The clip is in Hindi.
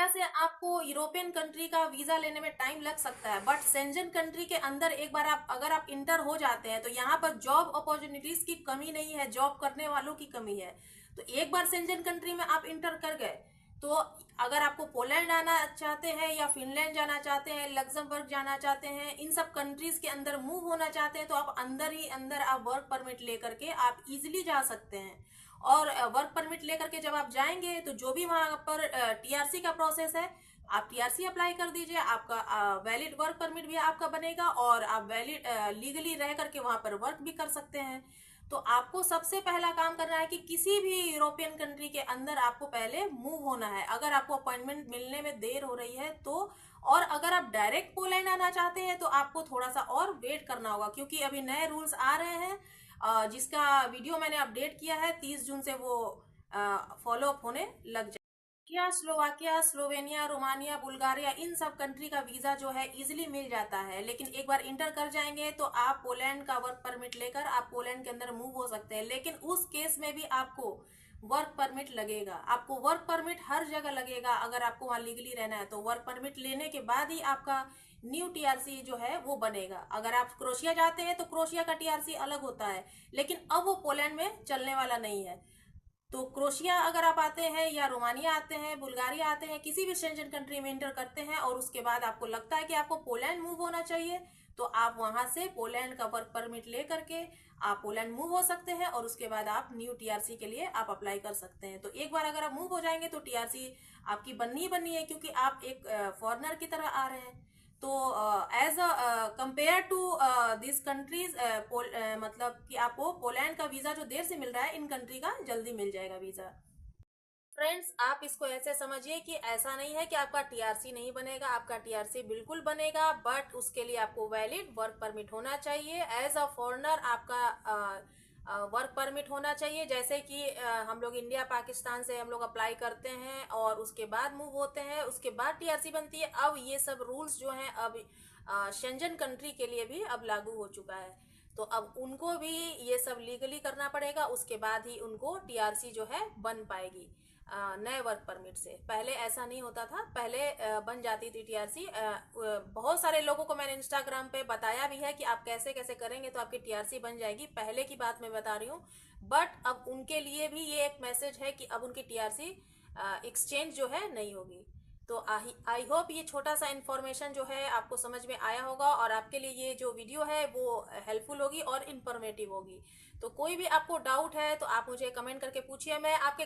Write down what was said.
से आपको यूरोपियन कंट्री का वीजा लेने में टाइम लग सकता है, बट शेंजन कंट्री के अंदर एक बार अगर आप इंटर हो जाते हैं तो यहाँ पर जॉब अपॉर्चुनिटीज की कमी नहीं है, जॉब करने वालों की कमी है। तो एक बार शेंजन कंट्री में आप इंटर कर गए तो अगर आपको पोलैंड आना चाहते हैं या फिनलैंड जाना चाहते हैं, लग्जमबर्ग जाना चाहते हैं, इन सब कंट्रीज के अंदर मूव होना चाहते हैं, तो आप अंदर ही अंदर आप वर्क परमिट लेकर के आप इजिली जा सकते हैं। और वर्क परमिट लेकर के जब आप जाएंगे तो जो भी वहां पर टीआरसी का प्रोसेस है, आप टीआरसी अप्लाई कर दीजिए, आपका वैलिड वर्क परमिट भी आपका बनेगा और आप वैलिड लीगली रह करके वहां पर वर्क भी कर सकते हैं। तो आपको सबसे पहला काम करना है कि किसी भी यूरोपियन कंट्री के अंदर आपको पहले मूव होना है, अगर आपको अपॉइंटमेंट मिलने में देर हो रही है तो। और अगर आप डायरेक्ट पोलैंड आना चाहते हैं तो आपको थोड़ा सा और वेट करना होगा, क्योंकि अभी नए रूल्स आ रहे हैं जिसका वीडियो मैंने अपडेट किया है, 30 जून से वो फॉलो अप होने लग जाए। क्या स्लोवाकिया, स्लोवेनिया, रोमानिया, बुल्गारिया, इन सब कंट्री का वीजा जो है इजिली मिल जाता है, लेकिन एक बार इंटर कर जाएंगे तो आप पोलैंड का वर्क परमिट लेकर आप पोलैंड के अंदर मूव हो सकते हैं। लेकिन उस केस में भी आपको वर्क परमिट लगेगा, आपको वर्क परमिट हर जगह लगेगा। अगर आपको वहां लीगली रहना है तो वर्क परमिट लेने के बाद ही आपका न्यू टीआरसी जो है वो बनेगा। अगर आप क्रोशिया जाते हैं तो क्रोशिया का टीआरसी अलग होता है, लेकिन अब वो पोलैंड में चलने वाला नहीं है। तो क्रोशिया अगर आप आते हैं या रोमानिया आते हैं, बुल्गारिया आते हैं, किसी भी शेंजन कंट्री में इंटर करते हैं और उसके बाद आपको लगता है कि आपको पोलैंड मूव होना चाहिए, तो आप वहां से पोलैंड का वर्क परमिट ले करके आप पोलैंड मूव हो सकते हैं और उसके बाद आप न्यू टीआरसी के लिए आप अप्लाई कर सकते हैं। तो एक बार अगर आप मूव हो जाएंगे तो टीआरसी आपकी बननी ही बननी है, क्योंकि आप एक फॉरेनर की तरह आ रहे हैं। तो as a compare to this countries, मतलब कि आपको पोलैंड का वीजा जो देर से मिल रहा है, इन कंट्री का जल्दी मिल जाएगा वीजा। फ्रेंड्स, आप इसको ऐसे समझिए कि ऐसा नहीं है कि आपका टीआरसी नहीं बनेगा, आपका टीआरसी बिल्कुल बनेगा, बट उसके लिए आपको वैलिड वर्क परमिट होना चाहिए। एज अ फॉरेनर आपका वर्क परमिट होना चाहिए, जैसे कि हम लोग इंडिया पाकिस्तान से हम लोग अप्लाई करते हैं और उसके बाद मूव होते हैं, उसके बाद टीआरसी बनती है। अब ये सब रूल्स जो हैं अब शेंजन कंट्री के लिए भी अब लागू हो चुका है, तो अब उनको भी ये सब लीगली करना पड़ेगा, उसके बाद ही उनको टीआरसी जो है बन पाएगी नए वर्क परमिट से। पहले ऐसा नहीं होता था, पहले बन जाती थी टीआरसी। बहुत सारे लोगों को मैंने इंस्टाग्राम पे बताया भी है कि आप कैसे कैसे करेंगे तो आपकी टीआरसी बन जाएगी, पहले की बात मैं बता रही हूँ। बट अब उनके लिए भी ये एक मैसेज है कि अब उनकी टीआरसी एक्सचेंज जो है नहीं होगी। तो आई होप ये छोटा सा इन्फॉर्मेशन जो है आपको समझ में आया होगा और आपके लिए ये जो वीडियो है वो हेल्पफुल होगी और इन्फॉर्मेटिव होगी। तो कोई भी आपको डाउट है तो आप मुझे कमेंट करके पूछिए, मैं आपके